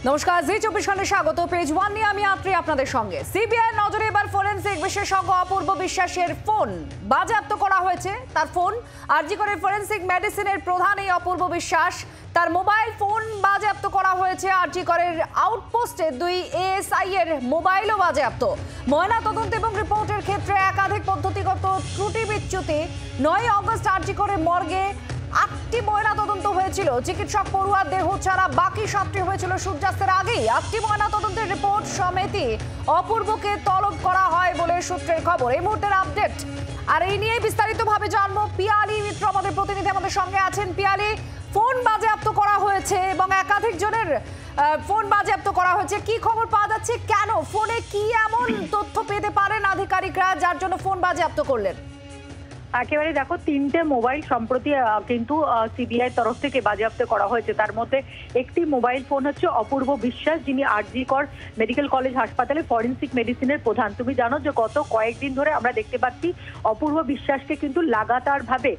নমস্কার, জি 24 ঘন্টায় স্বাগত। পেজ ওয়ান নিয়ে আমি আত্রি আপনাদের সঙ্গে। সিবিআই নজরে এবার ফরেনসিক বিশেষজ্ঞ অপূর্ব বিশ্বাসের ফোন বাজেয়াপ্ত করা হয়েছে। তার ফোন আরজি করের ফরেনসিক মেডিসিনের প্রধান এই অপূর্ব বিশ্বাস, তার মোবাইল ফোন বাজেয়াপ্ত করা হয়েছে। আরজি করের আউটপোস্টে 2 এএসআই এর মোবাইলও বাজেয়াপ্ত। ময়না তদন্ত এবং রিপোর্টের ক্ষেত্রে একাধিক পদ্ধতিগত ত্রুটি বিচ্যুতি। 9 আগস্ট আরজি করের মর্গে 8টি ময়না তদন্ত হয়েছিল। চিকিৎসক পড়ুয়ার দেহ ছাড়া বাকি 7টি হয়েছিল সূর্যাস্তের আগেই। 8টি ময়না তদন্তের রিপোর্ট সমেতি অপূর্বকে তলব করা হয় বলে সূত্রের খবর। এই মুহূর্তের আপডেট, আর এই নিয়ে বিস্তারিতভাবে জানবো। পিয়ালি মিত্র আমাদের প্রতিনিধি আমাদের সঙ্গে আছেন। পিয়ালি, ফোন বাজেয়াপ্ত করা হয়েছে এবং একাধিক জনের ফোন বাজেয়াপ্ত করা হয়েছে, কি খবর পাওয়া যাচ্ছে? কেন ফোনে কি এমন তথ্য পেতে পারেন আধিকারিকরা যার জন্য ফোন বাজেয়াপ্ত করলেন? একেবারে দেখো, 3টে মোবাইল সম্প্রতি কিন্তু সিবিআই তরফ থেকে বাজেয়াপ্ত করা হয়েছে। তার মধ্যে একটি মোবাইল ফোন হচ্ছে অপূর্ব বিশ্বাস, যিনি আরজি কর মেডিকেল কলেজ হাসপাতালে ফরেনসিক মেডিসিনের প্রধান। তুমি জানো যে গত কয়েকদিন ধরে আমরা দেখতে পাচ্ছি অপূর্ব বিশ্বাসকে কিন্তু লাগাতার ভাবে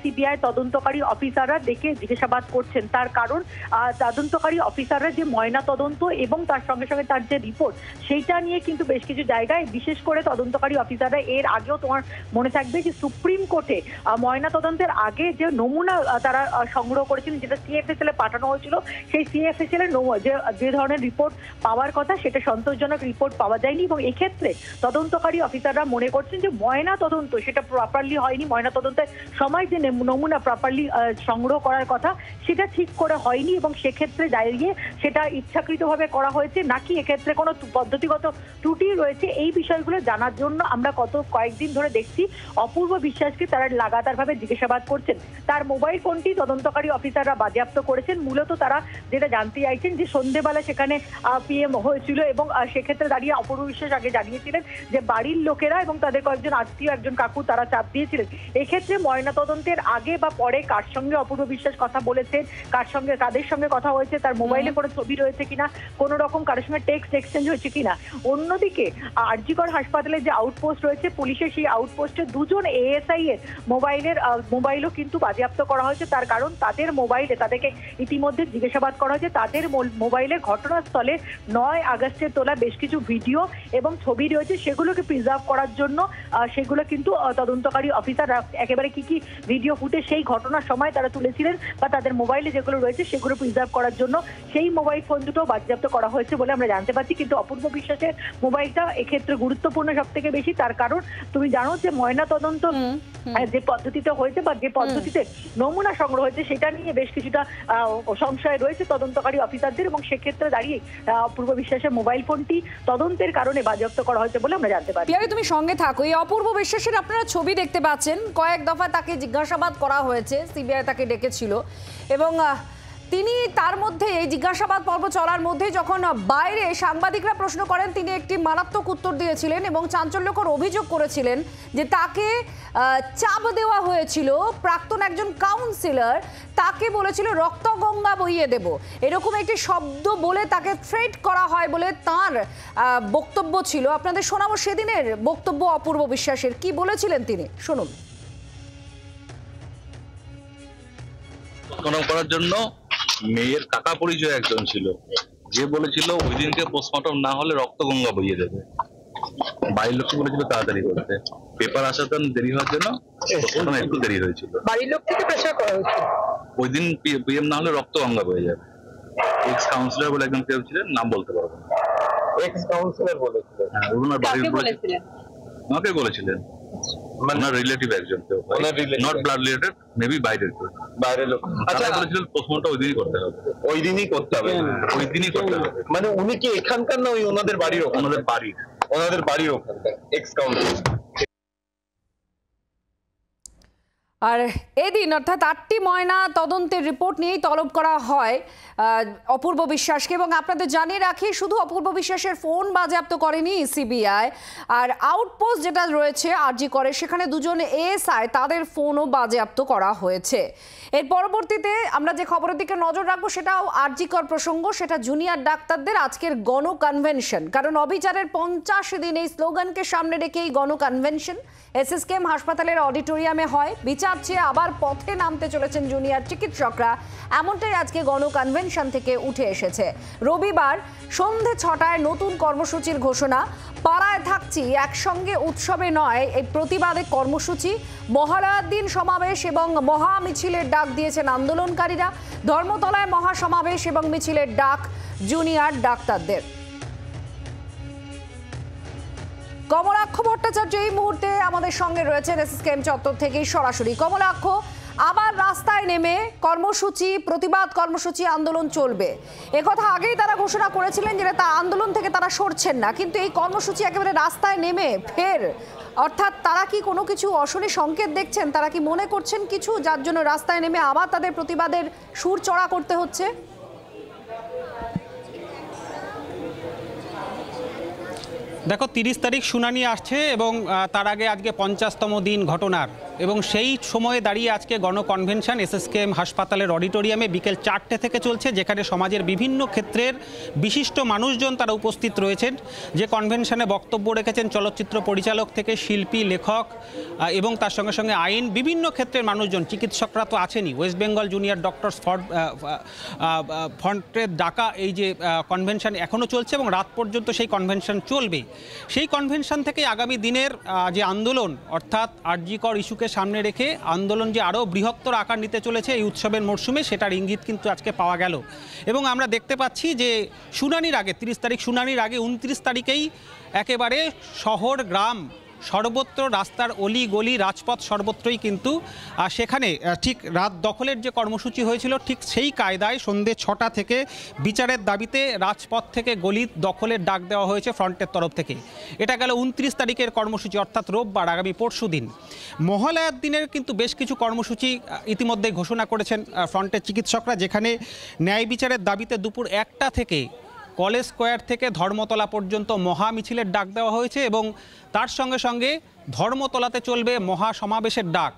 সিবিআই তদন্তকারী অফিসাররা ডেকে জিজ্ঞাসাবাদ করছেন। তার কারণ তদন্তকারী অফিসাররা যে ময়না তদন্ত এবং তার সঙ্গে সঙ্গে তার যে রিপোর্ট, সেইটা নিয়ে কিন্তু বেশ কিছু জায়গায়, বিশেষ করে তদন্তকারী অফিসাররা এর আগেও তোমার মনে থাকবে যে সুপ্রিম কোর্টে ময়না তদন্তের আগে যে নমুনা তারা সংগ্রহ করেছিলেন, যেটা সিএফএসএল এ পাঠানো হয়েছিল, সেই সিএফএসএল এর যে ধরনের রিপোর্ট পাওয়ার কথা সেটা সন্তোষজনক রিপোর্ট পাওয়া যায়নি। এবং এক্ষেত্রে তদন্তকারী অফিসাররা মনে করছেন যে ময়না তদন্ত সেটা প্রপারলি হয়নি, ময়না তদন্তের সময় যে নমুনা প্রপারলি সংগ্রহ করার কথা সেটা ঠিক করে হয়নি, এবং সেক্ষেত্রে দাঁড়িয়ে সেটা ইচ্ছাকৃতভাবে করা হয়েছে নাকি এক্ষেত্রে কোনো পদ্ধতিগত ত্রুটি রয়েছে, এই বিষয়গুলো জানার জন্য আমরা কয়েকদিন ধরে দেখছি অপূর্ব বিশ্বাসকে তারা লাগাতার ভাবে জিজ্ঞাসাবাদ করছেন। তার মোবাইল ফোনটি তদন্তকারী অফিসাররা বাজেয়াপ্ত করেছেন। মূলত তারা যেটা জানতে চাইছেন যে সন্ধ্যেবেলা সেখানে পিএম হয়েছিল, এবং সেক্ষেত্রে দাঁড়িয়ে অপূর্ব বিশ্বাস আগে জানিয়েছিলেন যে বাড়ির লোকেরা এবং তাদের কয়েকজন আত্মীয়, একজন কাকু, তারা চাপ দিয়েছিলেন। এক্ষেত্রে ময়না তদন্তের আগে বা পরে কার সঙ্গে অপূর্ব বিশ্বাস কথা বলেছেন, কাদের সঙ্গে কথা হয়েছে, তার মোবাইলে কোনো ছবি রয়েছে কিনা, কোনো রকম কারোর সঙ্গে টেক্সট এক্সচেঞ্জ হয়েছে কিনা। অন্যদিকে আরজি কর হাসপাতালে যে আউটপোস্ট রয়েছে পুলিশের, সেই আউটপোস্টে 2 জন এএসআই এর মোবাইলও কিন্তু বাজেয়াপ্ত করা হয়েছে। তার কারণ তাদের মোবাইলে তাদেরকে ইতিমধ্যে জিজ্ঞাসাবাদ করা হয়েছে। তাদের মোবাইলে ঘটনাস্থলে 9 আগস্টের তোলা বেশ কিছু ভিডিও এবং ছবি রয়েছে, সেগুলোকে প্রিজার্ভ করার জন্য সেগুলো কিন্তু তদন্তকারী অফিসাররা একেবারে কি কি ভিডিও ফুটেজ সেই ঘটনার সময় তারা তুলেছিলেন বা তাদের মোবাইলে যেগুলো রয়েছে সেগুলো প্রিজার্ভ করার জন্য সেই মোবাইল ফোন দুটো বাজেয়াপ্ত করা হয়েছে বলে আমরা জানতে পারছি। কিন্তু অপূর্ব বিশ্বাসের মোবাইলটা এক্ষেত্রে গুরুত্বপূর্ণ সব থেকে বেশি। তার কারণ তুমি জানো যে ময়না তদন্ত যে পদ্ধতিতে হয়েছে বা যে পদ্ধতিতে নমুনা সংগ্রহ হয়েছে সেটা নিয়ে বেশ কিছুটা সংশয় রয়েছে তদন্তকারী অফিসারদের, এবং সেক্ষেত্রে দাঁড়িয়ে অপূর্ব বিশ্বাসের মোবাইল ফোনটি তদন্তের কারণে বাজেয়াপ্ত করা হয়েছে বলে আমরা জানতে পারি। তুমি সঙ্গে থাকো। এই অপূর্ব বিশ্বাসের আপনারা ছবি দেখতে পাচ্ছেন, কয়েক দফা তাকে জিজ্ঞাসাবাদ করা হয়েছে, সিবিআই তাকে ডেকেছিল, এবং তিনি তার মধ্যে এই জিজ্ঞাসাবাদ পর্ব চলার মধ্যে যখন বাইরে সাংবাদিকরা প্রশ্ন করেন, তিনি একটি মারাত্মক উত্তর দিয়েছিলেন এবং চাঞ্চল্যকর অভিযোগ করেছিলেন যে তাকে চাপ দেওয়া হয়েছিল। প্রাক্তন একজন কাউন্সিলর তাকে বলেছিল রক্তগঙ্গা বইয়ে দেব, এরকম একটি শব্দ বলে তাকে থ্রেট করা হয় বলে তার বক্তব্য ছিল। আপনাদের শোনাবো সেদিনের বক্তব্য অপূর্ব বিশ্বাসের, কি বলেছিলেন তিনি, শুনুন। করার জন্য মেয়ের কাকা পরিচয় একজন ছিল, যে বলেছিল ওই দিনকে পোস্টমর্টম না হলে রক্তগঙ্গা বইয়ে দেবে। বাড়ির লোককে বলেছিল তাড়াতাড়ি করতে, পেপার আসাতে দেরি হওয়ার জন্য পোস্টমর্টম একটু দেরি হয়েছিল। বাড়ির লোক থেকে প্রেসার করা হয়েছিল, ওই দিন পিএম না হলে রক্তগঙ্গা বয়ে যাবে। এক্স কাউন্সিলর বলে একজন কেউ ছিলেন, নাম বলতে পারবো না। এক্স কাউন্সিলর বলেছিলেন? হ্যাঁ, ওনার বাড়ির বলেছিলেন, আমাকে বলেছিলেন, মানে রিলেটিভ একজন, নট ব্লাড রিলেটেড, মেবি বাইরের লোক। আচ্ছা, বলেছিলেন পোস্টমর্টম ওই দিনই করতে হবে, ওই দিনই করতে হবে, ওই দিনই করতে হবে। মানে উনি কি এখানকার না ওই ওনাদের বাড়ির? ওনাদের বাড়ির ওখানকার এক্স কাউন্সিলর। আর এদিন অর্থাৎ 8টি ময়না তদন্তের রিপোর্ট নিয়েই তলব করা হয় অপূর্ব বিশ্বাসকে। এবং আপনাদের জানিয়ে রাখি, শুধু অপূর্ব বিশ্বাসের ফোন বাজেয়াপ্ত করেনি সিবিআই, আর আউটপোস্ট যেটা রয়েছে আরজি করে সেখানে 2 জন এএসআই তাদের ফোনও বাজেয়াপ্ত করা হয়েছে। এর পরবর্তীতে আমরা যে খবরের দিকে নজর রাখবো সেটাও আরজি কর প্রসঙ্গ, সেটা জুনিয়র ডাক্তারদের আজকের গণ কনভেনশন। কারণ অবিচারের 50 দিন এই স্লোগানকে সামনে রেখে এই গণ কনভেনশন এসএসকেএম হাসপাতালের অডিটোরিয়ামে হয়। বিচার যাচ্ছে, আবার পথে নামতে চলেছেন জুনিয়র চিকিৎসকরা, এমনটাই আজকে গণকনভেনশন থেকে উঠে এসেছে। রবিবার সন্ধে 6টায় নতুন কর্মসূচির ঘোষণা। পাড়ায় থাকছি, একসঙ্গে উৎসবে নয়, এই প্রতিবাদে কর্মসূচি। মহালয়ার দিন সমাবেশ এবং মহা মিছিলের ডাক দিয়েছেন আন্দোলনকারীরা। ধর্মতলায় মহাসমাবেশ এবং মিছিলের ডাক জুনিয়র ডাক্তারদের। কমলাক্ষ ভট্টাচার্য এই মুহূর্তে আমাদের সঙ্গে রয়েছেন এসএসকেএম চত্বর থেকেই সরাসরি। কমলাক্ষ, আবার রাস্তায় নেমে কর্মসূচি, প্রতিবাদ কর্মসূচি, আন্দোলন চলবে, একথা আগেই তারা ঘোষণা করেছিলেন যে তা আন্দোলন থেকে তারা সরছেন না, কিন্তু এই কর্মসূচি একেবারে রাস্তায় নেমে ফের, অর্থাৎ তারা কি কোনো কিছু অশনি সংকেত দেখছেন? তারা কি মনে করছেন কিছু, যার জন্য রাস্তায় নেমে আবার তাদের প্রতিবাদের সুর চড়া করতে হচ্ছে? দেখো, 30 তারিখ শুনানি আসছে এবং তার আগে আজকে 50তম দিন ঘটনার, এবং সেই সময়ে দাঁড়িয়ে আজকে গণকনভেনশন এসএসকেএম হাসপাতালের অডিটোরিয়ামে বিকেল 4টে থেকে চলছে, যেখানে সমাজের বিভিন্ন ক্ষেত্রের বিশিষ্ট মানুষজন তারা উপস্থিত রয়েছেন। যে কনভেনশনে বক্তব্য রেখেছেন চলচ্চিত্র পরিচালক থেকে শিল্পী, লেখক এবং তার সঙ্গে সঙ্গে আইন, বিভিন্ন ক্ষেত্রের মানুষজন, চিকিৎসকরা তো আছেনই। ওয়েস্ট বেঙ্গল জুনিয়র ডক্টরস ফ্রন্টের ডাকা এই যে কনভেনশন এখনও চলছে এবং রাত পর্যন্ত সেই কনভেনশন চলবে। সেই কনভেনশন থেকে আগামী দিনের যে আন্দোলন, অর্থাৎ আরজি কর ইস্যুকে সামনে রেখে আন্দোলন যে আরও বৃহত্তর আকার নিতে চলেছে এই উৎসবের মরশুমে, সেটার ইঙ্গিত কিন্তু আজকে পাওয়া গেল। এবং আমরা দেখতে পাচ্ছি যে শুনানির আগে, 30 তারিখ শুনানির আগে 29 তারিখেই একেবারে শহর গ্রাম সর্বত্র, রাস্তার অলি গলি রাজপথ সর্বত্রই কিন্তু সেখানে ঠিক রাত দখলের যে কর্মসূচি হয়েছিল ঠিক সেই কায়দায় সন্ধ্যে 6টা থেকে বিচারের দাবিতে রাজপথ থেকে গলি দখলের ডাক দেওয়া হয়েছে ফ্রন্টের তরফ থেকে। এটা গেল 29 তারিখের কর্মসূচি, অর্থাৎ রোববার, আগামী পরশু দিন। মহালয়ার দিনের কিন্তু বেশ কিছু কর্মসূচি ইতিমধ্যে ঘোষণা করেছেন ফ্রন্টের চিকিৎসকরা, যেখানে ন্যায় বিচারের দাবিতে দুপুর 1টা থেকে কলেজ স্কোয়ার থেকে ধর্মতলা পর্যন্ত মহা মিছিলের ডাক দেওয়া হয়েছে এবং তার সঙ্গে সঙ্গে ধর্মতলাতে চলবে মহা সমাবেশের ডাক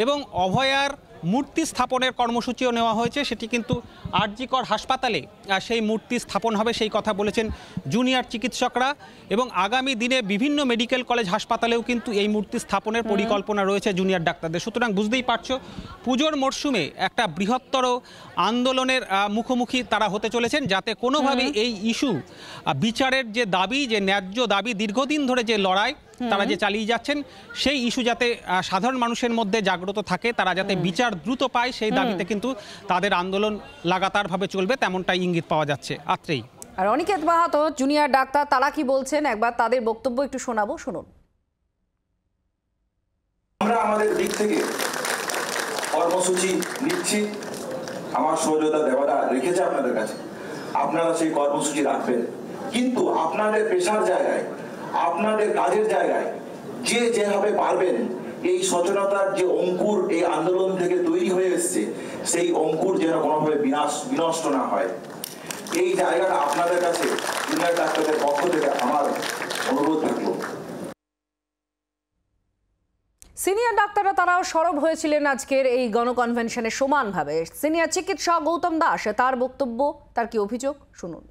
এবং অভয়ার মূর্তি স্থাপনের কর্মসূচিও নেওয়া হয়েছে। সেটি কিন্তু আরজি কর হাসপাতালে সেই মূর্তি স্থাপন হবে, সেই কথা বলেছেন জুনিয়র চিকিৎসকরা। এবং আগামী দিনে বিভিন্ন মেডিকেল কলেজ হাসপাতালেও কিন্তু এই মূর্তি স্থাপনের পরিকল্পনা রয়েছে জুনিয়র ডাক্তারদের। সুতরাং বুঝতেই পারছো, পুজোর মরশুমে একটা বৃহত্তর আন্দোলনের মুখোমুখি তারা হতে চলেছেন, যাতে কোনোভাবে এই ইস্যু, বিচারের যে দাবি, যে ন্যায্য দাবি, দীর্ঘদিন ধরে যে লড়াই তারা যে চালিয়ে যাচ্ছেন, সেই ইস্যু যাতে সাধারণ মানুষের মধ্যে জাগ্রত থাকে, তারা যাতে বিচার দ্রুত পায়, সেই দাবিতে কিন্তু তাদের আন্দোলন লাগাতারভাবে চলবে, তেমনটাই ইঙ্গিত পাওয়া যাচ্ছে। আত্রেই আর অনিকেত মাহাতো জুনিয়র ডাক্তার, তারা কি বলছেন একবার তাদের বক্তব্য একটু শোনাবো, শুনুন। আমরা আমাদের দিক থেকে কর্মসূচি নিচ্ছি, আমার সহযোগিতা দেওয়াটা রেখেছে আপনাদের কাছে, আপনারা সেই কর্মসূচি রাখবেন, কিন্তু আপনাদের পেশার জায়গায়, আপনাদের কাজের জায়গায় যে যেভাবে পারবেন এই সচেতনতার যে অঙ্কুর এই আন্দোলন থেকে তৈরি হয়ে এসছে, সেই অঙ্কুর যেন কোনোভাবে বিনষ্ট না হয়, এই জায়গাটা আপনাদের কাছে জুনিয়র ডাক্তারদের পক্ষ থেকে আমার অনুরোধ থাকলো। সিনিয়র ডাক্তাররা তারাও সরব হয়েছিলেন আজকের এই গণকনভেনশনে সমানভাবে। সিনিয়র চিকিৎসক গৌতম দাস, তার বক্তব্য, তার কি অভিযোগ, শুনুন।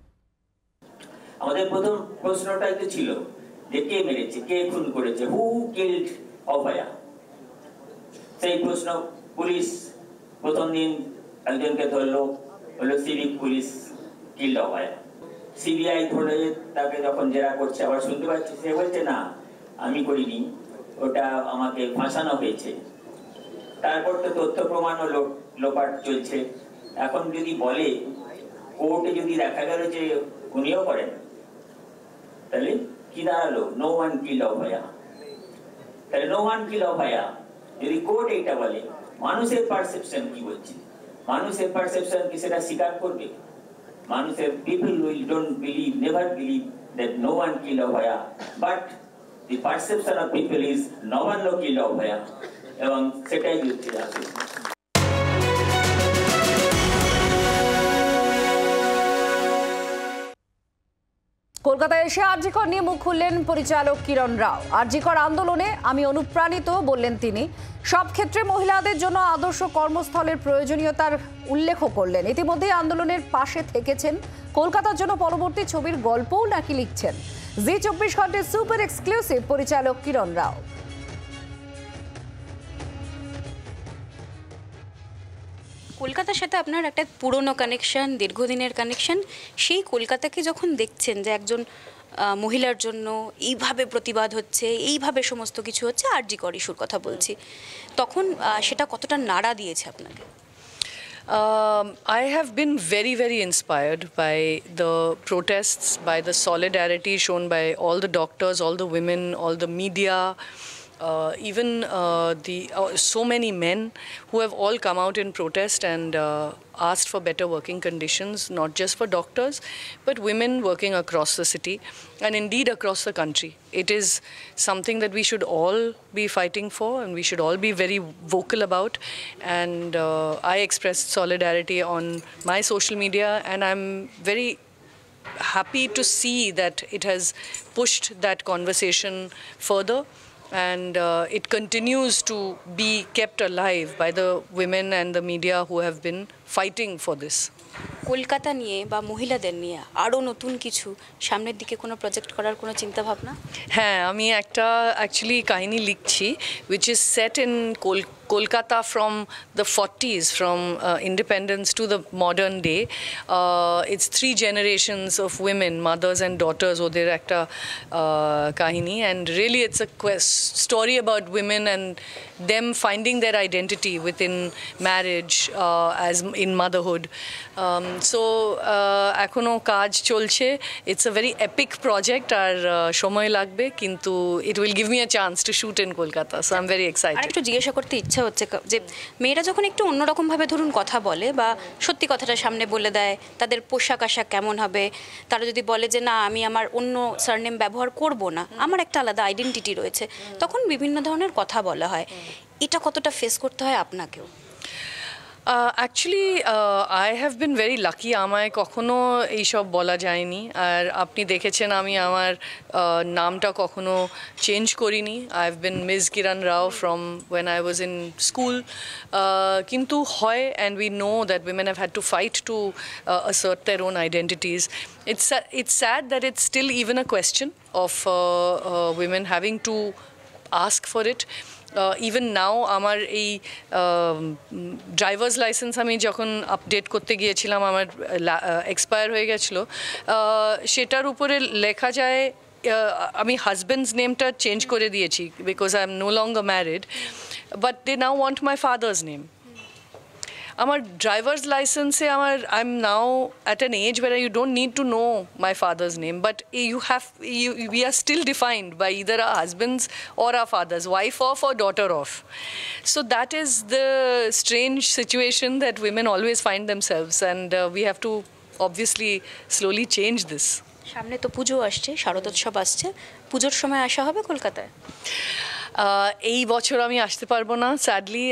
আমাদের প্রথম প্রশ্নটা একটু ছিল যে কে মেরেছে, কে খুন করেছে, হু কিল্ড অভয়া। সেই প্রশ্ন পুলিশ প্রথম দিন একজনকে ধরলো, হলো সিভিক পুলিশ কিল্ড অভয়া। সিবিআই ধরে তাকে যখন জেরা করছে, আবার শুনতে পাচ্ছি সে বলছে না আমি করিনি, ওটা আমাকে ফাঁসানো হয়েছে। তারপর তো তথ্য প্রমাণও লোপাট চলছে। এখন যদি বলে, কোর্টে যদি দেখা গেল যে উনিও করেন, তাহলে কি দাঁড়ালো? নো ওয়ান কিল অভয়া। তাহলে নো ওয়ান কিল অভয়া যদি কোর্ট এইটা বলে, মানুষের পারসেপশন কি বলছে? মানুষের পারসেপশন কি সেটা স্বীকার করবে? মানুষের people will don't believe, never believe that no one kill Abhaya, but the perception of people is no one no kill Abhaya, এবং সেটাই যুক্তি আছে। কলকাতায় এসে আরজি কর নিয়ে মুখ খুললেন পরিচালক কিরণ রাও। আরজি কর আন্দোলনে আমি অনুপ্রাণিত বললেন তিনি। সব ক্ষেত্রে মহিলাদের জন্য আদর্শ কর্মস্থলের প্রয়োজনীয়তার উল্লেখ করলেন। ইতিমধ্যে আন্দোলনের পাশে থেকেছেন, কলকাতার জন্য পরবর্তী ছবির গল্পও নাকি লিখছেন। জি 24 ঘন্টার সুপার এক্সক্লুসিভ পরিচালক কিরণ রাও। কলকাতার সাথে আপনার একটা পুরনো কানেকশন, দীর্ঘদিনের কানেকশন, সেই কলকাতাকে যখন দেখছেন যে একজন মহিলার জন্য এইভাবে প্রতিবাদ হচ্ছে, এইভাবে সমস্ত কিছু হচ্ছে, আরজি কর ইস্যুর কথা বলছি, তখন সেটা কতটা নাড়া দিয়েছে আপনাকে? I have been very, very inspired by the protests, by the solidarity shown by all the doctors, all the women, all the media, even so many men who have all come out in protest and asked for better working conditions, not just for doctors, but women working across the city and indeed across the country. It is something that we should all be fighting for and we should all be very vocal about. And I expressed solidarity on my social media, and I'm very happy to see that it has pushed that conversation further. And it continues to be kept alive by the women and the media who have been fighting for this. Kolkata নিয়ে বা মহিলাদের নিয়ে আরও নতুন কিছু সামনের দিকে কোনো প্রজেক্ট করার কোনো চিন্তা ভাবনা? হ্যাঁ, আমি একটা অ্যাকচুয়ালি কাহিনী লিখছি which is set in Kolkata from the 40s, from independence to the modern day. It's 3 generations of women, mothers and daughters, ওদের একটা কাহিনী, and really it's a story about women and them finding their identity within marriage, as in motherhood. So এখনো কাজ চলছে. It's a very epic project, আর সময় লাগবে, কিন্তু it will give me a chance to shoot in Kolkata, so I'm very excited. আর একটু জিজ্ঞাসা করতে ইচ্ছা হচ্ছে যে মেয়েরা যখন একটু অন্যরকমভাবে ধরুন কথা বলে বা সত্যি কথাটা সামনে বলে দেয়, তাদের পোশাক আশাক কেমন হবে, তারা যদি বলে যে না আমি আমার অন্য সারনেম ব্যবহার করব না, আমার একটা আলাদা আইডেন্টিটি রয়েছে, তখন বিভিন্ন ধরনের কথা বলা হয়, এটা কতটা ফেস করতে হয় আপনাকেও? Actually I have been very lucky, আমায় কখনো এইসব বলা যায়নি। আর আপনি দেখেছেন আমি আমার নামটা কখনো চেঞ্জ করিনি। I have been Miss Kiran Rao from when I was in school. কিন্তু হয়, and we know that women have had to fight to assert their own identities. It's sad that it's still even a question of women having to ask for it. Even now আমার এই drivers licence আমি যখন update করতে গিয়েছিলাম, আমার expire হয়ে গেছিলো, সেটার উপরে লেখা যায় আমি হাজব্যান্ডস নেমটা চেঞ্জ করে দিয়েছি because I am no longer married, but they now want my father's name. আমার ড্রাইভার্স লাইসেন্সে I am now at an age where you don't need to know my father's name, but we are still defined by either our husbands or our fathers, wife of or daughter of. So that is the strange situation that women always find themselves, and we have to obviously slowly change this. সামনে তো পুজো আসছে, শারদোৎসব আসছে, পুজোর সময় আসা হবে কলকাতায়? এই বছর আমি আসতে পারবো না স্যাডলি।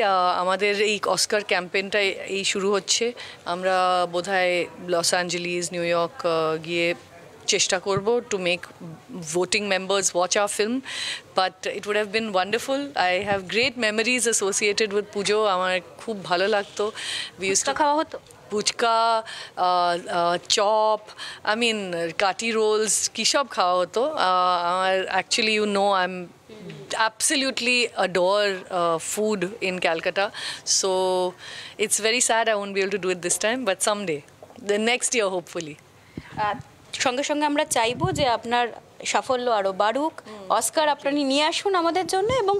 আমাদের এই অস্কার ক্যাম্পেইনটা এই শুরু হচ্ছে, আমরা বোধহয় লস অ্যাঞ্জেলিস, নিউ ইয়র্ক গিয়ে চেষ্টা করব to make voting members watch our film, but it would have been wonderful. I have great memories associated with পুজো, আমার খুব ভালো লাগতো। We used to খাওয়া হতো ফুচকা, চপ, আই মিন কাটি রোলস, কী সব খাওয়া হতো আমার। Actually you know I am absolutely adore food in Calcutta, so it's very sad I won't be able to do it this time, but someday, the next year hopefully. সঙ্গে সঙ্গে আমরা চাইবো যে আপনার সাফল্য আরও বাড়ুক, অস্কার আপনি নিয়ে আসুন আমাদের জন্য, এবং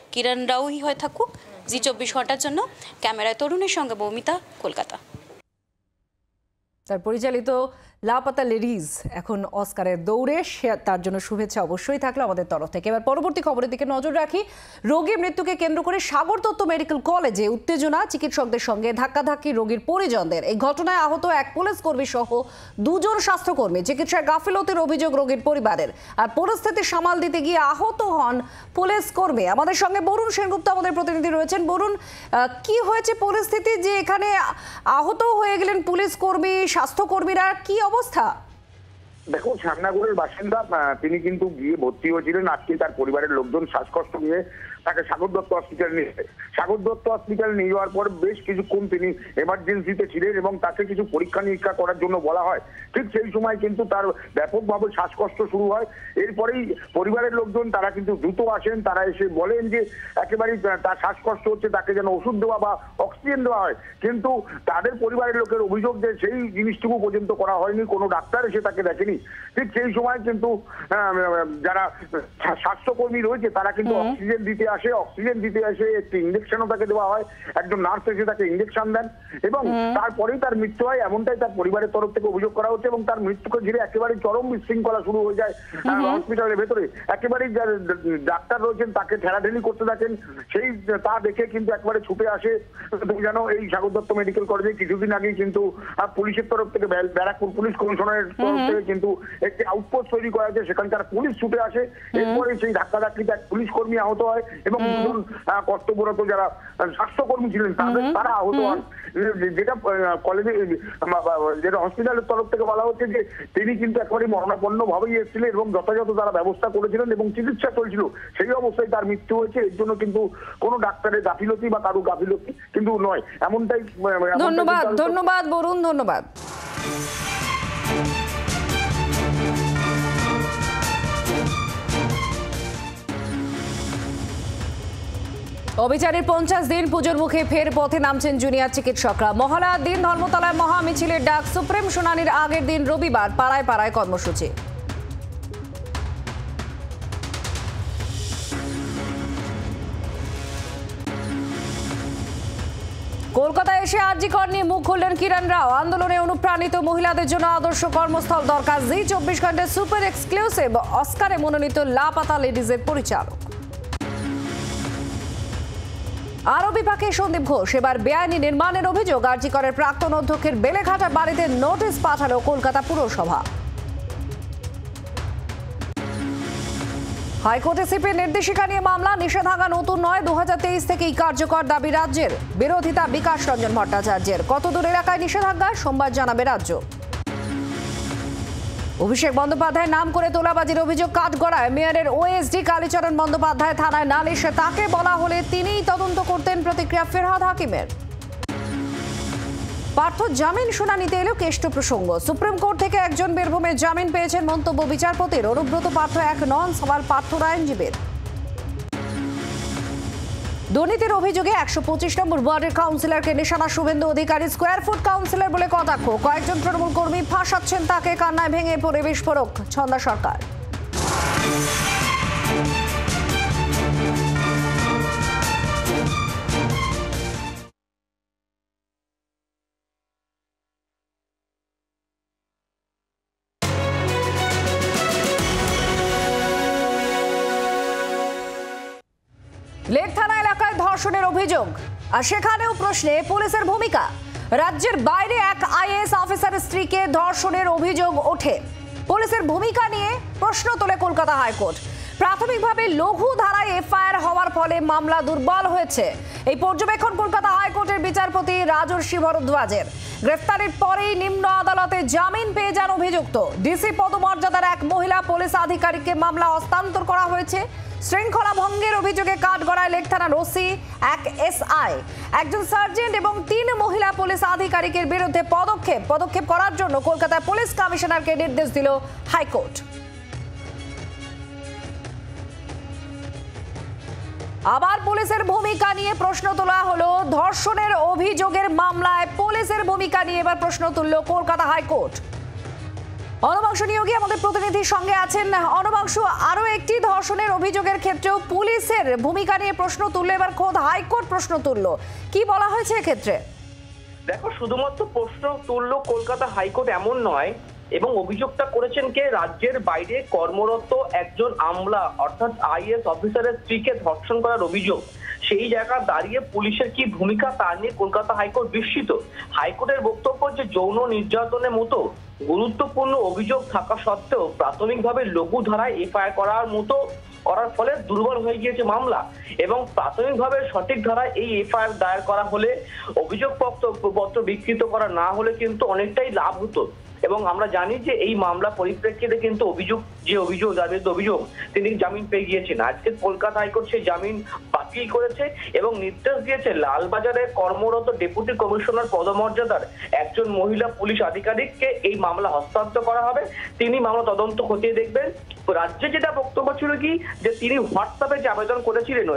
কিরণ রাওই হয়ে থাকুক জি24 ঘন্টার জন্য। ক্যামেরায় তরুণের সঙ্গে মৌমিতা, কলকাতা। তার পরিচালিত লাপাতা লেডিজ এখন অস্কারের দৌড়ে, তার জন্য শুভেচ্ছা অবশ্যই থাকলো আমাদের তরফ থেকে। এবার পরবর্তী খবরের দিকে নজর রাখি। রোগীর মৃত্যুকে কেন্দ্র করে সাগরদত্ত মেডিকেল কলেজে উত্তেজনা, চিকিৎসকদের সঙ্গে ধাক্কাধাক্কি রোগীর পরিজনদের। এই ঘটনায় আহত এক পুলিশ কর্মী সহ 2 জন স্বাস্থ্যকর্মী। চিকিৎসার গাফিলতির অভিযোগ রোগীর পরিবারের, আর পরিস্থিতি সামাল দিতে গিয়ে আহত হন পুলিশ কর্মী। আমাদের সঙ্গে বরুণ সেনগুপ্ত আমাদের প্রতিনিধি রয়েছেন। বরুণ, কি হয়েছে পরিস্থিতি যে এখানে আহত হয়ে গেলেন পুলিশ কর্মী, স্বাস্থ্যকর্মীরা, কি অবস্থা? দেখুন, শ্যামনগরের বাসিন্দা তিনি কিন্তু গিয়ে ভর্তি হয়েছিলেন। আজকে তার পরিবারের লোকজন শ্বাসকষ্ট নিয়ে তাকে সাগর দত্ত হসপিটাল নিয়ে যায়। সাগর দত্ত হসপিটাল নিয়ে যাওয়ার পর বেশ কিছুক্ষণ তিনি এমার্জেন্সিতে ছিলেন এবং তাকে কিছু পরীক্ষা নিরীক্ষা করার জন্য বলা হয়। ঠিক সেই সময় কিন্তু তার ব্যাপকভাবে শ্বাসকষ্ট শুরু হয়। এরপরেই পরিবারের লোকজন তারা কিন্তু দ্রুত আসেন, তারা এসে বলেন যে একেবারেই তার শ্বাসকষ্ট হচ্ছে, তাকে যেন ওষুধ দেওয়া বা অক্সিজেন দেওয়া হয়। কিন্তু তাদের পরিবারের লোকের অভিযোগ যে সেই জিনিসটুকু পর্যন্ত করা হয়নি, কোনো ডাক্তার এসে তাকে দেখেনি। ঠিক সেই সময় কিন্তু যারা স্বাস্থ্যকর্মী রয়েছে তারা কিন্তু অক্সিজেন দিতে আসে। অক্সিজেন দিতে আসে একটি ইঞ্জেকশনও তাকে দেওয়া হয়, একজন নার্স এসে তাকে ইঞ্জেকশন দেন এবং তারপরেই তার মৃত্যু হয়, এমনটাই তার পরিবারের তরফ থেকে অভিযোগ করা হচ্ছে। এবং তার মৃত্যুকে ঘিরে একেবারে চরম বিশৃঙ্খলা শুরু হয়ে যায় হসপিটালের ভেতরে। একেবারেই যারা ডাক্তার রয়েছেন তাকে ঠেলাঠেলি করতে থাকেন। সেই তা দেখে কিন্তু একবারে ছুটে আসে। তুমি জানো এই সাগর দত্ত মেডিকেল কলেজে কিছুদিন আগেই কিন্তু পুলিশের তরফ থেকে ব্যারাকপুর পুলিশ কমিশনারের তরফ থেকে কিন্তু একটি আউটপোস্ট তৈরি করা হয়েছে, সেখানকার পুলিশ ছুটে আসে। এরপরে সেই ধাক্কাধাক্কিতে এক পুলিশ কর্মী আহত হয় এবং দুজন কর্তব্যরত যারা স্বাস্থ্যকর্মী ছিলেন তারা আহত হন। যেটা কলেজে যেটা হসপিটালের তরফ থেকে বলা হচ্ছে যে তিনি কিন্তু একেবারে মরণাপন্ন ভাবেই এসেছিলেন এবং যথাযথ তারা ব্যবস্থা করেছিলেন এবং চিকিৎসা চলছিল। সেই অবস্থায় তার মৃত্যু হয়েছে। এর জন্য কিন্তু কোনো ডাক্তারের গাফিলতি বা কারো গাফিলতি কিন্তু নয়, এমনটাই। ধন্যবাদ বরুণ, ধন্যবাদ। অবিচারের 50 দিন পুজোর মুখে ফের পথে নামছেন জুনিয়র চিকিৎসকরা। মহালয়ার দিন ধর্মতলায় মহা মিছিলের ডাক, সুপ্রিম শুনানির আগের দিন রবিবার পাড়ায় পাড়ায় কর্মসূচি। কলকাতায় এসে আরজি কর নিয়ে মুখ খুললেন কিরণ রাও। আন্দোলনে অনুপ্রাণিত মহিলাদের জন্য আদর্শ কর্মস্থল দরকার। জি 24 ঘন্টা সুপার এক্সক্লুসিভ অস্কারে মনোনীত লাপাতা লেডিজের পরিচালক। আরও বিপাকে সন্দীপ ঘোষ, এবার বেআইনি নির্মাণের অভিযোগ। আরজি করের প্রাক্তন অধ্যক্ষের বেলেঘাটা বাড়িতে নোটিশ পাঠালো কলকাতা পুরসভা। হাইকোর্টে সিপির নির্দেশিকা নিয়ে মামলা, নিষেধাজ্ঞা নতুন নয়, 2023 থেকেই কার্যকর দাবি রাজ্যের। বিরোধিতা বিকাশ রঞ্জন ভট্টাচার্যের। কতদূর এলাকায় নিষেধাজ্ঞা সোমবার জানাবে রাজ্য। অভিষেক বন্দ্যোপাধ্যায়ের নাম করে তোলাবাজির অভিযোগ কাঠগড়ায়। মেয়রের ওএসডি কালীচরণ বন্দ্যোপাধ্যায় থানায় নালিশ, তাকে বলা হলে তিনিই তদন্ত করতেন, প্রতিক্রিয়া ফেরহাদ হাকিমের। পার্থ জামিন শুনানিতে এলো কেষ্ট প্রসঙ্গ। সুপ্রিম কোর্ট থেকে একজন বীরভূমের জামিন পেয়েছেন, মন্তব্য বিচারপতির। অনুব্রত পার্থ এক নন, সবার পার্থর আইনজীবীর। দুর্নীতির অভিযোগে 125 নম্বর ওয়ার্ডের কাউন্সিলরকে নিশানা Suvendu Adhikari. Square foot councillor বলে কটাক্ষ। কয়েকজন তৃণমূল কর্মী ফাঁসাচ্ছেন তাকে। কান্নায় ভেঙে পড়ে বিস্ফোরক ছন্দা সরকার। লেক থানা এলাকায় ধর্ষণের অভিযোগ, আর সেখানেও প্রশ্নে পুলিশের ভূমিকা। রাজ্যের বাইরে এক আইএএস অফিসারের স্ত্রীকে ধর্ষণের অভিযোগ ওঠে। পুলিশের ভূমিকা নিয়ে প্রশ্ন তোলে কলকাতা হাইকোর্ট। প্রাথমিকভাবে লঘু ধারায় এফআইআর হওয়ার ফলে মামলা দুর্বল হয়েছে, এই পর্যবেক্ষণ কলকাতা হাইকোর্টের বিচারপতি রাজর্ষি ভরদ্বাজের। গ্রেফতারের পরেই নিম্ন আদালতে জামিন পেয়ে যান অভিযুক্ত। ডিসি পদমর্যাদার এক মহিলা পুলিশ আধিকারিককে মামলা হস্তান্তর করা হয়েছে। শৃঙ্খলা ভঙ্গের অভিযোগে কাঠগড়ায় লেক থানার ওসি, এক এসআই, একজন সার্জেন্ট এবং 3 মহিলা পুলিশ আধিকারিকের বিরুদ্ধে পদক্ষেপ করার জন্য কলকাতা পুলিশ কমিশনারকে নির্দেশ দিল হাইকোর্ট। আবার পুলিশের ভূমিকা নিয়ে প্রশ্ন তোলা হলো। ধর্ষণের অভিযোগের মামলায় পুলিশের ভূমিকা নিয়ে এবার প্রশ্ন তুলল কলকাতা হাইকোর্ট। অনবাংশু নিয়োগী আমাদের প্রতিনিধির সঙ্গে আছেন। অনবাংশু, আরো একটি ধর্ষণের অভিযোগের ক্ষেত্রেও পুলিশের ভূমিকা নিয়ে প্রশ্ন তুললো, এবার খোদ হাইকোর্ট প্রশ্ন তুললো, কি বলা হয়েছে এক্ষেত্রে? দেখো, শুধুমাত্র প্রশ্ন তুললো কলকাতা হাইকোর্ট এমন নয়, এবং অভিযোগটা করেছেন কে, রাজ্যের বাইরে কর্মরত একজন আমলা অর্থাৎ আইএএস অফিসারের স্ত্রীকে ধর্ষণ করার অভিযোগ। সেই জায়গা দাঁড়িয়ে পুলিশের কি ভূমিকা তা নিয়ে কলকাতা হাইকোর্ট বিস্মিত। হাইকোর্টের বক্তব্য যে যৌন নির্যাতনের মতো গুরুত্বপূর্ণ অভিযোগ থাকা সত্ত্বেও প্রাথমিকভাবে লঘু ধারায় এফআইআর করার ফলে দুর্বল হয়ে গিয়েছে মামলা, এবং প্রাথমিকভাবে সঠিক ধারায় এই এফআইআর দায়ের করা হলে অভিযোগপত্র বিকৃত করা না হলে কিন্তু অনেকটাই লাভ হতো। এবং আমরা জানি যে এই মামলা পরিপ্রেক্ষিতে কিন্তু অভিযোগ তিনি জামিন পেয়ে গিয়েছেন। আজকে কলকাতা হাইকোর্ট সেই জামিন বাতিল করেছে এবং নির্দেশ দিয়েছে লালবাজারে কর্মরত ডেপুটি কমিশনার পদমর্যাদার একজন মহিলা পুলিশ আধিকারিককে এই মামলা হস্তান্তর করা হবে। তিনি মামলা তদন্ত খতিয়ে দেখবেন। রাজ্যে যেটা বক্তব্য ছিল কি যে তিনি হোয়াটসঅ্যাপে যে আবেদন করেছিলেন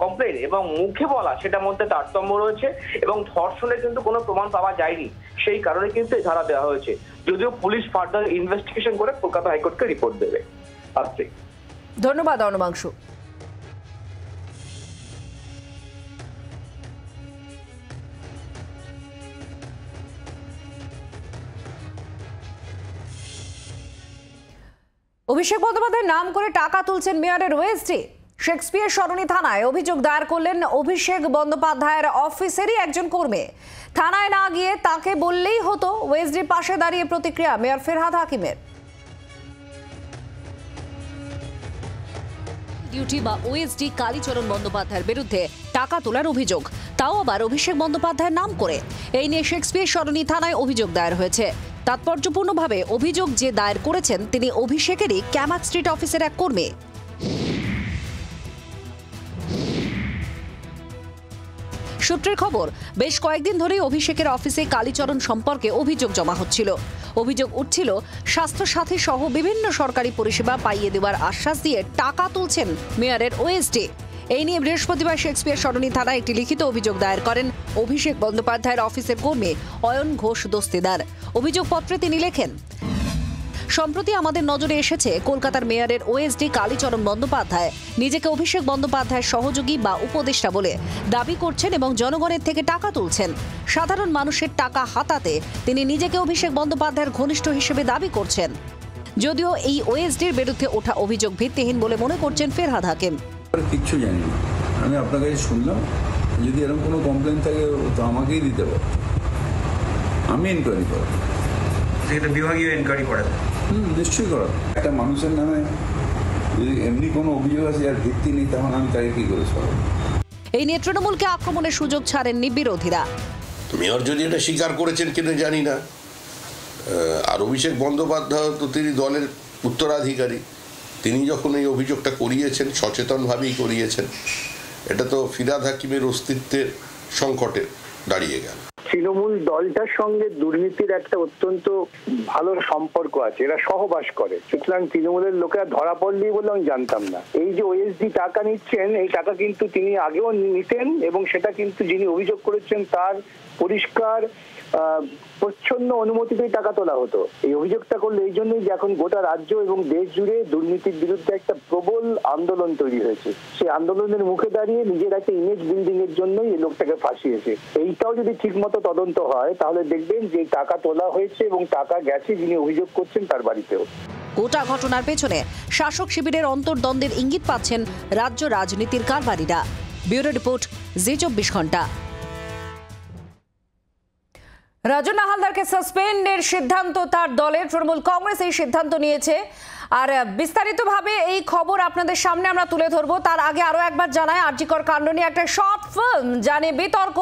কমপ্লেন এবং মুখে বলা সেটার মধ্যে তারতম্য রয়েছে এবং ধর্ষণের কিন্তু কোনো প্রমাণ পাওয়া যায়নি, সেই কারণে কিন্তু এই ধারা দেওয়া হয়েছে। যদিও পুলিশ ফার্দার ইনভেস্টিগেশন করে কলকাতা হাইকোর্টকে রিপোর্ট দেবে। ধন্যবাদ অর্ণবাংশু। অভিষেক বন্দ্যোপাধ্যায়ের নাম করে টাকা তুলছেন মেয়রের ওএসডি। শেক্সপিয়ার সরণি থানায় অভিযোগ দায়ের করলেন অভিষেক বন্দ্যোপাধ্যায়ের অফিসেরই একজন কর্মী। থানায় না গিয়ে তাকে বললেই হতো, ওএসডির পাশে দাঁড়িয়ে প্রতিক্রিয়া মেয়র ফেরহাদ হাকিমের। ডিউটি বা ওএসডি কালীচরণ বন্দ্যোপাধ্যায়ের বিরুদ্ধে টাকা তোলার অভিযোগ, তাও আবার অভিষেক বন্দ্যোপাধ্যায়ের নাম করে। এই নিয়ে শেক্সপিয়ার সরণি থানায় অভিযোগ দায়ের হয়েছে। তাৎপর্যপূর্ণভাবে অভিযোগ যে দায়ের করেছেন তিনি অভিষেকেরই ক্যামাক স্ট্রিট অফিসের এক কর্মী। সূত্রের খবর, বেশ কয়েকদিন ধরেই অভিষেকের অফিসে কালীচরণ সম্পর্কে অভিযোগ জমা হচ্ছিল। অভিযোগ উঠছিল স্বাস্থ্যসাথী সহ বিভিন্ন সরকারি পরিষেবা পাইয়ে দেওয়ার আশ্বাস দিয়ে টাকা তুলছেন মেয়রের ওএসডি। এই নিয়ে বৃহস্পতিবার শেক্সপিয়ার সরণি থানায় একটি লিখিত অভিযোগ দায়ের করেন অভিষেক বন্দ্যোপাধ্যায়ের অফিসের কর্মী অয়ন ঘোষ দস্তিদার। অভিযোগপত্রে তিনি লেখেন, সম্প্রতি আমাদের নজরে এসেছে কলকাতার মেয়রের ওএসডি কালীচরণ বন্দ্যোপাধ্যায় নিজেকে অভিষেক বন্দ্যোপাধ্যায়ের সহযোগী বা উপদেষ্টা বলে দাবি করছেন এবং জনগণের থেকে টাকা তুলছেন। সাধারণ মানুষের টাকা হাতাতে তিনি নিজেকে অভিষেক বন্দ্যোপাধ্যায়ের ঘনিষ্ঠ হিসেবে দাবি করছেন। যদিও এই ওএসডির বিরুদ্ধে ওঠা অভিযোগ ভিত্তিহীন বলে মনে করছেন ফেরহাদ হাকিম। কিচ্ছু জানি না, আমি আপনার কাছে শুনলাম, যদি এরকম কোনো কমপ্লেন থাকে তো আমাকেই দিতে পারে, আমি এনকোয়ারি করব। সেটা বিভাগীয় এনকোয়ারি করা যায়। নিশ্চয়ই করা। একটা মানুষের নামে যদি এমনি কোনো অভিযোগ আছে আর ভিত্তি নেই, তখন আমি তাকে কি করে সরাবো? এই নিয়ে তৃণমূলকে আক্রমণের সুযোগ ছাড়েননি বিরোধীরা। মেয়র যদি এটা স্বীকার করেছেন কিনা জানি না, আর অভিষেক বন্দ্যোপাধ্যায় তো তিনি দলের উত্তরাধিকারী, তিনি যখন এই অভিযোগটা করিয়েছেন সচেতনভাবেই করিয়েছেন। এটা তো ফিরহাদ হাকিমের অস্তিত্বের সংকটে দাঁড়িয়ে গেল। তৃণমূল দলটার সঙ্গে দুর্নীতির একটা অত্যন্ত ভালো সম্পর্ক আছে, এরা সহবাস করে, সুতরাং তৃণমূলের লোকেরা ধরা পড়লেই বলে আমি জানতাম না। এই যে ওএসডি টাকা নিচ্ছেন, এই টাকা কিন্তু তিনি আগেও নিতেন এবং সেটা কিন্তু যিনি অভিযোগ করেছেন তার পরিষ্কার প্রচ্ছন্ন অনুমতিতেই টাকা তোলা হতো। এই অভিযোগটা করলে এই জন্যই যে এখন গোটা রাজ্য এবং দেশ জুড়ে দুর্নীতির বিরুদ্ধে একটা প্রবল আন্দোলন তৈরি হয়েছে। সেই আন্দোলনের মুখে দাঁড়িয়ে নিজের একটা ইমেজ বিল্ডিং এর জন্যই এই লোকটাকে ফাঁসিয়েছে। এইটাও যদি ঠিক মতো তদন্ত হয় তাহলে দেখবেন যে টাকা তোলা হয়েছে এবং টাকা গেছে যিনি অভিযোগ করছেন তার বাড়িতেও। গোটা ঘটনার পেছনে শাসক শিবিরের অন্তর্দ্বন্দ্বের ইঙ্গিত পাচ্ছেন রাজ্য রাজনীতির কারবারিরা। ব্যুরো রিপোর্ট, জি24 ঘন্টা। রাজন্না হালদারকে সাসপেন্ডের সিদ্ধান্ত তার দলের, তৃণমূল কংগ্রেস এই সিদ্ধান্ত নিয়েছে। আর বিস্তারিতভাবে এই খবর আপনাদের সামনে আমরা তুলে ধরবো। তার আগে আরো একবার জানাই, আরজিকর কাণ্ড নিয়ে একটা শর্ট ফিল্ম জানে বিতর্ক,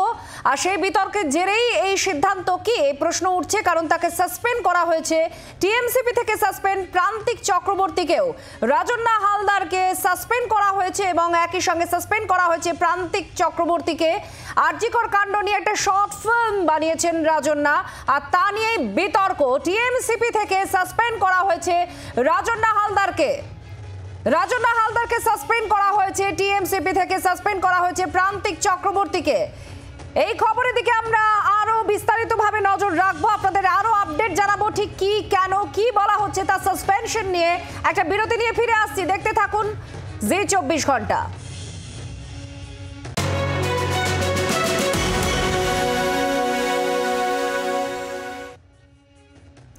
আর সেই বিতর্কের জেরেই এই সিদ্ধান্ত কি এই প্রশ্ন উঠছে, কারণ তাকে সাসপেন্ড করা হয়েছে। টিএমসিপি থেকে সাসপেন্ড প্রান্তিক চক্রবর্তীকেও, রাজন্না হালদারকে সাসপেন্ড করা হয়েছে এবং একই সঙ্গে সাসপেন্ড করা হয়েছে প্রান্তিক চক্রবর্তীকে। আরজিকর কাণ্ড নিয়ে একটা শর্ট ফিল্ম বানিয়েছেন রাজন্না, আর তা নিয়েই বিতর্ক। টিএমসিপি থেকে সাসপেন্ড করা হয়েছে রাজন্না হালদারকে, রাজন্না হালদারকে সাসপেন্ড করা হয়েছে, টিএমসিপি থেকে সাসপেন্ড করা হয়েছে প্রান্তিক চক্রবর্তীকে। এই খবরের দিকে আমরা আরো বিস্তারিতভাবে নজর রাখবো, আপনাদের আরো আপডেট জানাবো ঠিক কি কেন কি বলা হচ্ছে তার সাসপেনশন নিয়ে। একটা বিরতি নিয়ে ফিরে আসছি, দেখতে থাকুন জি24 ঘন্টা।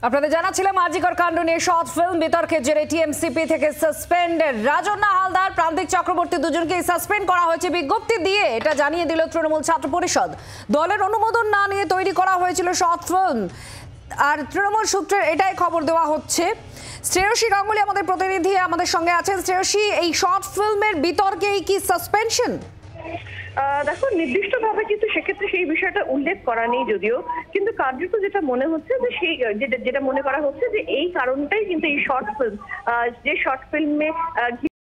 আপনাদের জানাচ্ছিলাম আরজিকর কাণ্ড নিয়ে শর্ট ফিল্ম বিতর্কের জেরে টিএমসিপি থেকে সাসপেন্ডেড রাজন্না হালদার, প্রান্তিক চক্রবর্তী দুজনকেই সাসপেন্ড করা হয়েছে বিজ্ঞপ্তি দিয়ে। এটা জানিয়ে দিল তৃণমূল ছাত্র পরিষদ। দলের অনুমোদন না নিয়ে তৈরি করা হয়েছিল শর্ট ফিল্ম, আর তৃণমূল সূত্রে এটাই খবর দেওয়া হচ্ছে। শ্রেয়সী গাঙ্গুলি আমাদের প্রতিনিধি আমাদের সঙ্গে আছেন। শ্রেয়সী, এই শর্ট ফিল্মের বিতর্কেই কি সাসপেনশন? দেখো, নির্দিষ্টভাবে কিন্তু সেক্ষেত্রে সেই বিষয়টা উল্লেখ করা নেই, যদিও কিন্তু কার্যত যেটা মনে হচ্ছে যে সেই যেটা মনে করা হচ্ছে যে এই কারণটাই কিন্তু এই শর্ট ফিল্ম, যে শর্ট ফিল্মে